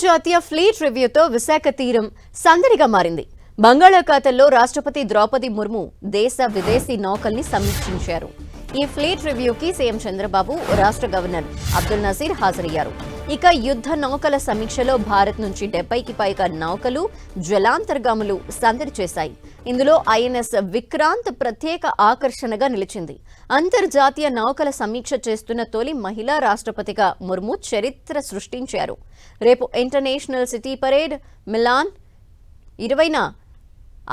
అంతర్జాతీయ ఫ్లీట్ రివ్యూతో విశాఖ తీరం సందడిగా మారింది. బంగాళాఖాతంలో రాష్ట్రపతి ద్రౌపది ముర్ము దేశ విదేశీ నౌకల్ని సమీక్షించారు. ఈ ఫ్లీట్ రివ్యూకి సీఎం చంద్రబాబు, రాష్ట్ర గవర్నర్ అబ్దుల్ నజీర్ హాజరయ్యారు. ఇక యుద్ధ నౌకల సమీక్షలో భారత్ నుంచి 70కి పైగా నౌకలు, జలాంతర్గాములు సందడి చేశాయి. ఇందులో ఐఎన్ఎస్ విక్రాంత్ ప్రత్యేక ఆకర్షణగా నిలిచింది. అంతర్జాతీయ నౌకల సమీక్ష చేస్తున్న తొలి మహిళా రాష్ట్రపతిగా ముర్ము చరిత్ర సృష్టించారు. రేపు ఇంటర్నేషనల్ సిటీ పరేడ్, మిలాన్ 20న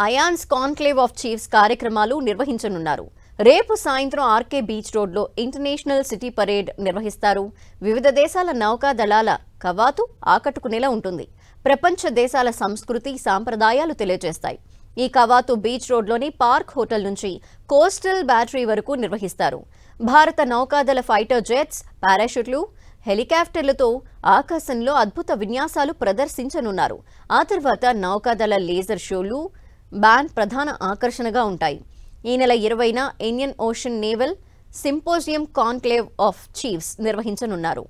అయాన్స్ కాన్క్లేవ్ ఆఫ్ చీఫ్స్ కార్యక్రమాలు నిర్వహించనున్నారు. రేపు సాయంత్రం ఆర్కే బీచ్ రోడ్లో ఇంటర్నేషనల్ సిటీ పరేడ్ నిర్వహిస్తారు. వివిధ దేశాల నౌకాదళాల కవాతు ఆకట్టుకునేలా ఉంటుంది. ప్రపంచ దేశాల సంస్కృతి, సాంప్రదాయాలు తెలియజేస్తాయి. ఈ కవాతు బీచ్ రోడ్లోని పార్క్ హోటల్ నుంచి కోస్టల్ బ్యాటరీ వరకు నిర్వహిస్తారు. భారత నౌకాదళ ఫైటర్ జెట్స్, పారాషూట్లు, హెలికాప్టర్లతో ఆకాశంలో అద్భుత విన్యాసాలు ప్రదర్శించనున్నారు. ఆ తర్వాత నౌకాదళ లేజర్ షోలు, బ్యాండ్ ప్రధాన ఆకర్షణగా ఉంటాయి. ఈ నెల 20న Indian ocean naval symposium conclave of chiefs నిర్వహించనున్నారు.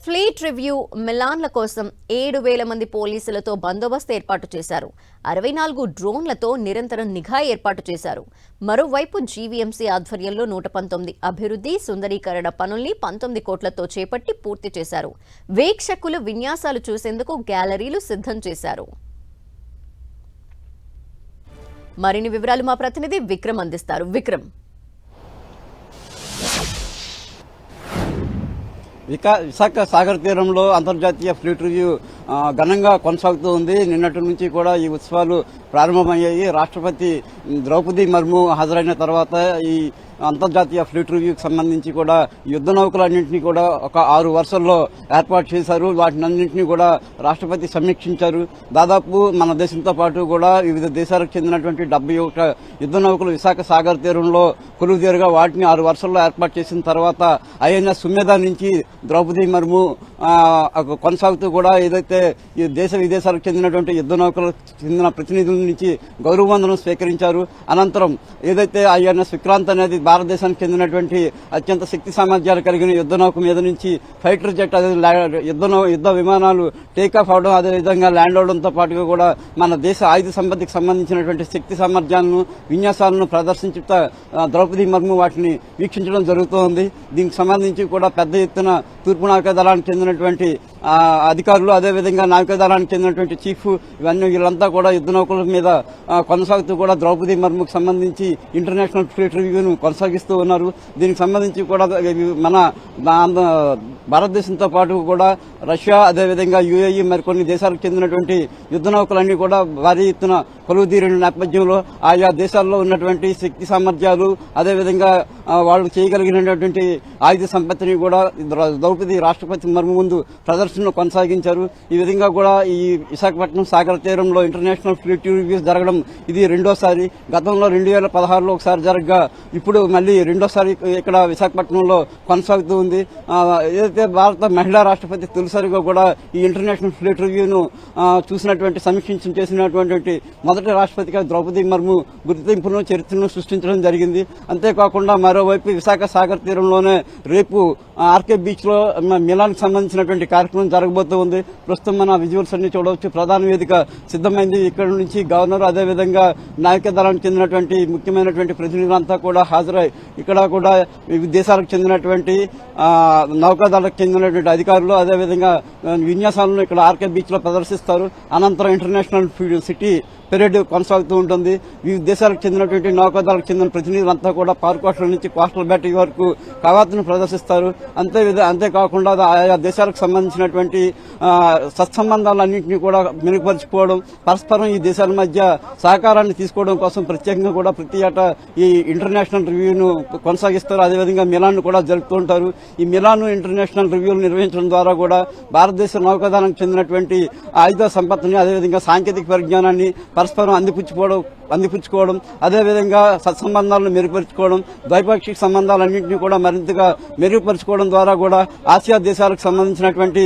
ఫ్లీట్ రివ్యూ మిలాన్ల కోసం 7,000 మంది పోలీసులతో బందోబస్తు ఏర్పాటు చేశారు. 64 డ్రోన్లతో నిరంతరం నిఘా ఏర్పాటు చేశారు. మరోవైపు జీవీఎంసీ ఆధ్వర్యంలో 119 అభివృద్ధి, సుందరీకరణ పనుల్ని 19 కోట్లతో చేపట్టి పూర్తి చేశారు. వీక్షకులు విన్యాసాలు చూసేందుకు గ్యాలరీలు సిద్ధం చేశారు. మరిన్ని వివరాలు మా ప్రతినిధి విక్రమ్ అందిస్తారు. విక్రమ్, విశాఖ సాగర్ తీరంలో అంతర్జాతీయ ఫ్లీట్ రివ్యూ ఘనంగా కొనసాగుతూ ఉంది. నిన్నటి నుంచి కూడా ఈ ఉత్సవాలు ప్రారంభమయ్యాయి. రాష్ట్రపతి ద్రౌపది ముర్ము హాజరైన తర్వాత ఈ అంతర్జాతీయ ఫ్లీట్ రివ్యూకి సంబంధించి కూడా యుద్ధ నౌకలన్నింటినీ కూడా ఒక 6 వరుసల్లో ఏర్పాటు చేశారు. వాటినన్నింటినీ కూడా రాష్ట్రపతి సమీక్షించారు. దాదాపు మన దేశంతో పాటు కూడా వివిధ దేశాలకు చెందినటువంటి 71 యుద్ధ నౌకలు విశాఖ సాగర్ తీరంలో కొలువుదీరుగా వాటిని 6 వరుసల్లో ఏర్పాటు చేసిన తర్వాత ఐఎన్ఎస్ సుమేధ నుంచి ద్రౌపది ముర్ము కొనసాగుతూ కూడా ఏదైతే ఈ దేశ విదేశాలకు చెందినటువంటి యుద్ధ నౌకలకు చెందిన ప్రతినిధుల నుంచి గౌరవవందనం స్వీకరించారు. అనంతరం ఏదైతే ఐఎన్ఎస్ విక్రాంత్ అనేది భారతదేశానికి చెందినటువంటి అత్యంత శక్తి సామర్థ్యాలు కలిగిన యుద్ధ నౌక మీద నుంచి ఫైటర్ జెట్ యుద్ధ విమానాలు టేకాఫ్ అవడం, అదేవిధంగా ల్యాండ్ అవడంతో పాటుగా కూడా మన దేశ ఆయుధ సంపత్తికి సంబంధించినటువంటి శక్తి సామర్థ్యాలను, విన్యాసాలను ప్రదర్శించుతా ద్రౌపది ముర్ము వాటిని వీక్షించడం జరుగుతోంది. దీనికి సంబంధించి కూడా పెద్ద ఎత్తున తూర్పు నౌకాదళానికి చెందినటువంటి అధికారులు, అదేవిధంగా నౌకాదళానికి చెందినటువంటి చీఫ్, ఇవన్నీ వీళ్ళంతా కూడా యుద్ధ నౌకల మీద కొనసాగుతూ కూడా ద్రౌపది ముర్ముకు సంబంధించి ఇంటర్నేషనల్ ఫ్లీట్ రివ్యూను కొనసాగిస్తూ ఉన్నారు. దీనికి సంబంధించి కూడా మన భారతదేశంతో పాటు కూడా రష్యా, అదేవిధంగా యుఏఈ, మరికొన్ని దేశాలకు చెందినటువంటి యుద్ధ నౌకలన్నీ కూడా భారీ ఎత్తున కొలువుదీరిన నేపథ్యంలో ఆయా దేశాల్లో ఉన్నటువంటి శక్తి సామర్థ్యాలు, అదేవిధంగా వాళ్ళు చేయగలిగినటువంటి ఆయుధ సంపత్తిని కూడా ద్రౌపది రాష్ట్రపతి ముర్ము ముందు ప్రదర్శనలు కొనసాగించారు. ఈ విధంగా కూడా ఈ విశాఖపట్నం సాగర్ తీరంలో ఇంటర్నేషనల్ ఫ్లీట్ రివ్యూస్ జరగడం ఇది రెండోసారి. గతంలో 2016లో ఒకసారి జరగగా ఇప్పుడు మళ్లీ రెండోసారి ఇక్కడ విశాఖపట్నంలో కొనసాగుతూ ఉంది. ఏదైతే భారత మహిళా రాష్ట్రపతి తొలిసారిగా కూడా ఈ ఇంటర్నేషనల్ ఫ్లీట్ రివ్యూను చూసినటువంటి సమీక్షించి చేసినటువంటి మొదటి రాష్ట్రపతిగా ద్రౌపది ముర్ము గుర్తింపును, చరిత్రను సృష్టించడం జరిగింది. అంతేకాకుండా మరోవైపు విశాఖ సాగర్ తీరంలోనే రేపు ఆర్కే బీచ్ లో మిలాన్ కి సంబంధించినటువంటి కార్యక్రమం జరగబోతూ ఉంది. ప్రస్తుతం మన విజువల్స్ అన్ని చూడవచ్చు. ప్రధాన వేదిక సిద్దమైంది. ఇక్కడ నుంచి గవర్నర్, అదేవిధంగా నావికాదళానికి చెందినటువంటి ముఖ్యమైనటువంటి ప్రతినిధులంతా కూడా హాజరై ఇక్కడ కూడా వివిధ దేశాలకు చెందినటువంటి నౌకాదళాలకు చెందినటువంటి అధికారులు, అదేవిధంగా విన్యాసాలను ఇక్కడ ఆర్కే బీచ్ లో ప్రదర్శిస్తారు. అనంతరం ఇంటర్నేషనల్ సిటీ పెరేడ్ కొనసాగుతూ ఉంటుంది. వివిధ దేశాలకు చెందినటువంటి నౌకాదళాలకు చెందిన ప్రతినిధులంతా కూడా పార్క్ హోటల్ నుంచి కోస్టల్ బ్యాటరీ వరకు కవాతును ప్రదర్శిస్తారు. అంతేకాకుండా ఆయా దేశాలకు సంబంధించినటువంటి సత్సంబంధాలన్నింటినీ కూడా మెరుగుపరుచుకోవడం, పరస్పరం ఈ దేశాల మధ్య సహకారాన్ని తీసుకోవడం కోసం ప్రత్యేకంగా కూడా ప్రతి ఏటా ఈ ఇంటర్నేషనల్ రివ్యూను కొనసాగిస్తారు. అదేవిధంగా మిలాన్ కూడా జరుపుతూ ఉంటారు. ఈ మిలాన్ ఇంటర్నేషనల్ రివ్యూలు నిర్వహించడం ద్వారా కూడా భారతదేశ నౌకాదళానికి చెందినటువంటి ఆయుధ సంపత్తిని, అదేవిధంగా సాంకేతిక పరిజ్ఞానాన్ని పరస్పరం అందిపుచ్చుకోవడం అందిపుచ్చుకోవడం, అదేవిధంగా సత్సంబంధాలను మెరుగుపరుచుకోవడం, ద్వైపాక్షిక సంబంధాలన్నింటినీ కూడా మరింతగా మెరుగుపరుచుకోవడం ద్వారా కూడా ఆసియా దేశాలకు సంబంధించినటువంటి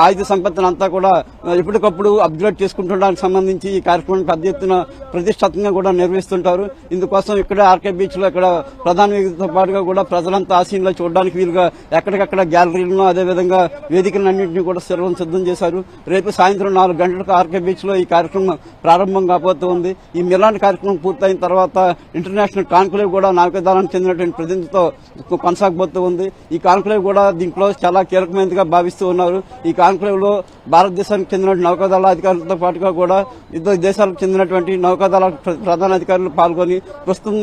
ఆయుధ సంపత్తిని అంతా కూడా ఎప్పటికప్పుడు అప్గ్రేడ్ చేసుకుంటుండడానికి సంబంధించి ఈ కార్యక్రమం పెద్ద ఎత్తున ప్రతిష్టాత్మకంగా కూడా నిర్వహిస్తుంటారు. ఇందుకోసం ఇక్కడ ఆర్కే బీచ్ లో ఇక్కడ ప్రధాన వేదికతో పాటుగా కూడా ప్రజలంతా ఆసీన్లో చూడడానికి వీలుగా ఎక్కడికక్కడ గ్యాలరీలను అదేవిధంగా వేదికలన్నింటినీ కూడా సిద్ధం చేశారు. రేపు సాయంత్రం 4 గంటలకు ఆర్కే బీచ్ లో ఈ కార్యక్రమం ప్రారంభం కాబోతూ ఉంది. ఈ మిలాన్ కార్యక్రమం పూర్తయిన తర్వాత ఇంటర్నేషనల్ కాన్క్లేవ్ కూడా నావికాదళానికి చెందినటువంటి ప్రతినిధితో కొనసాగబోతూ ఉంది. ఈ కాన్క్లేవ్ కూడా దీంట్లో చాలా కీలకమైనదిగా భావిస్తూ ఉన్నారు. ఈ కాన్క్లేవ్ లో భారతదేశానికి చెందిన నౌకాదళ అధికారులతో పాటుగా కూడా ఇతర దేశాలకు చెందినటువంటి నౌకాదళ ప్రధాన అధికారులు పాల్గొని ప్రస్తుతం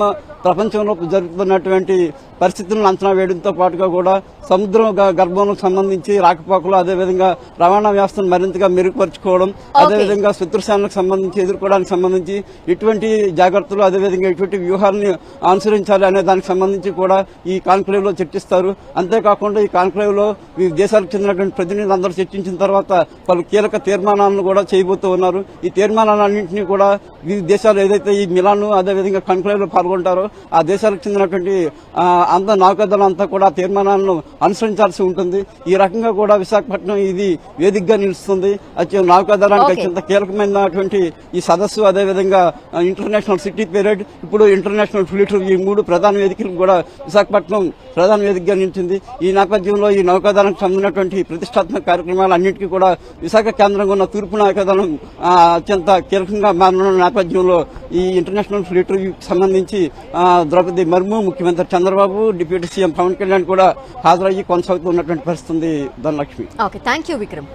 ప్రపంచంలో జరుగుతున్నటువంటి పరిస్థితులను అంచనా వేయడంతో పాటుగా కూడా సముద్రం గర్భంలో సంబంధించి రాకపోకలు అదేవిధంగా రవాణా వ్యవస్థను మరింతగా మెరుగుపరుచుకోవడం, అదేవిధంగా శత్రుసేనలకు సంబంధించి ఎదుర్కోవడానికి సంబంధించి ఎటువంటి జాగ్రత్తలు అదేవిధంగా ఎటువంటి వ్యూహాలను అనుసరించాలి అనే దానికి సంబంధించి కూడా ఈ కాన్క్లేవ్ లో చర్చిస్తారు. అంతేకాకుండా ఈ కాన్క్లేవ్ లో వివిధ దేశాలకు చెందినటువంటి ప్రతినిధులందరూ చర్చించిన తర్వాత పలు కీలక తీర్మానాలను కూడా చేయబోతూ ఉన్నారు. ఈ తీర్మానాలన్నింటినీ కూడా వివిధ దేశాలు ఏదైతే ఈ మిలాన్ అదేవిధంగా కాన్క్లేవ్ లో పాల్గొంటారో ఆ దేశాలకు చెందినటువంటి అంత నౌకాదళం అంతా కూడా తీర్మానాలను అనుసరించాల్సి ఉంటుంది. ఈ రకంగా కూడా విశాఖపట్నం ఇది వేదికగా నిలుస్తుంది. నౌకాదళానికి అత్యంత కీలకమైనటువంటి ఈ సదస్సు అదేవిధంగా ఇంటర్నేషనల్ సిటీ పీరియడ్, ఇప్పుడు ఇంటర్నేషనల్ ఫ్లీట్, ఈ 3 ప్రధాన వేదికలు కూడా విశాఖపట్నం ప్రధాన వేదికగా నిలిచింది. ఈ నేపథ్యంలో ఈ నౌకాదళానికి సంబంధించినటువంటి ప్రతిష్టాత్మక కార్యక్రమాలన్నింటికీ కూడా విశాఖ కేంద్రంగా ఉన్న తూర్పు నౌకాదళం అత్యంత కీలకంగా మారిన నేపథ్యంలో ఈ ఇంటర్నేషనల్ ఫ్లీట్ సంబంధించి ద్రౌపది ముర్ము, ముఖ్యమంత్రి చంద్రబాబు, డిప్యూటీ సీఎం పవన్ కళ్యాణ్ కూడా హాజరయ్యి కొనసాగుతున్నటువంటి పరిస్థితి ఉంది. Dhanalakshmi. Okay, thank you Vikram.